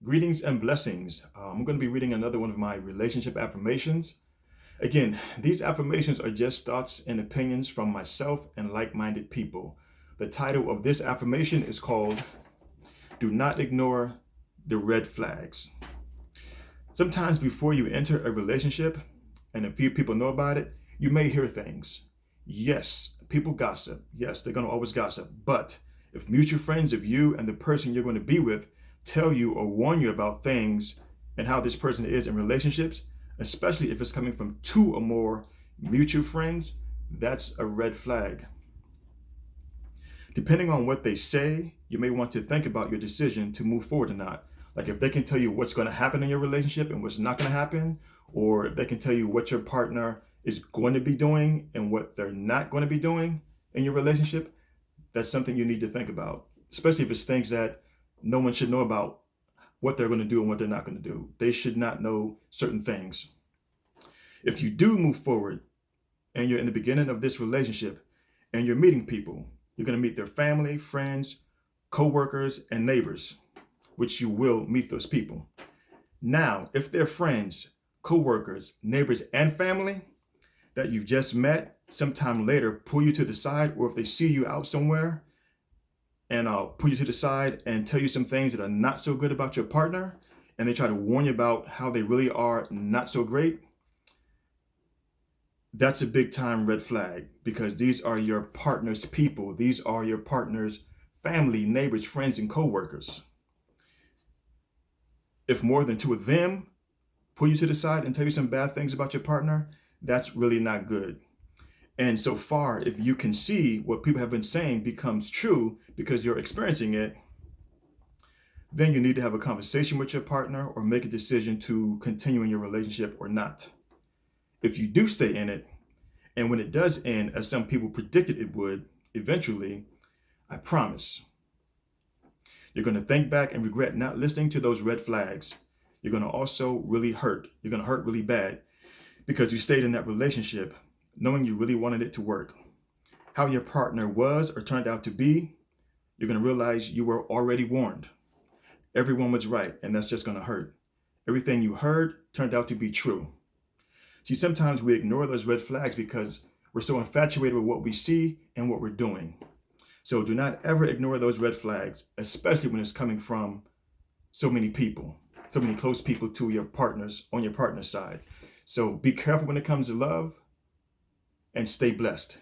Greetings and blessings. I'm going to be reading another one of my relationship affirmations. Again, these affirmations are just thoughts and opinions from myself and like-minded people. The title of this affirmation is called Do Not Ignore the Red Flags. Sometimes before you enter a relationship, and a few people know about it, you may hear things. Yes, people gossip. Yes, they're going to always gossip. But if mutual friends of you and the person you're going to be with tell you or warn you about things and how this person is in relationships, especially if it's coming from two or more mutual friends, that's a red flag. Depending on what they say, you may want to think about your decision to move forward or not. Like if they can tell you what's going to happen in your relationship and what's not going to happen, or if they can tell you what your partner is going to be doing and what they're not going to be doing in your relationship, that's something you need to think about, especially if it's things that no one should know about what they're going to do and what they're not going to do. They should not know certain things. If you do move forward and you're in the beginning of this relationship and you're meeting people, you're going to meet their family, friends, co-workers, and neighbors, which you will meet those people. Now, if they're friends, co-workers, neighbors, and family that you've just met, sometime later pull you to the side, or if they see you out somewhere and pull you to the side and tell you some things that are not so good about your partner, and they try to warn you about how they really are not so great, that's a big time red flag, because these are your partner's people. These are your partner's family, neighbors, friends, and co-workers. If more than two of them pull you to the side and tell you some bad things about your partner, that's really not good. And so far, if you can see what people have been saying becomes true because you're experiencing it, then you need to have a conversation with your partner or make a decision to continue in your relationship or not. If you do stay in it, and when it does end, as some people predicted it would, eventually, I promise, you're going to think back and regret not listening to those red flags. You're going to also really hurt. You're going to hurt really bad because you stayed in that relationship knowing you really wanted it to work. How your partner was or turned out to be, you're going to realize you were already warned. Everyone was right, and that's just going to hurt. Everything you heard turned out to be true. See, sometimes we ignore those red flags because we're so infatuated with what we see and what we're doing. So do not ever ignore those red flags, especially when it's coming from so many people, so many close people to your partners on your partner's side. So be careful when it comes to love, and stay blessed.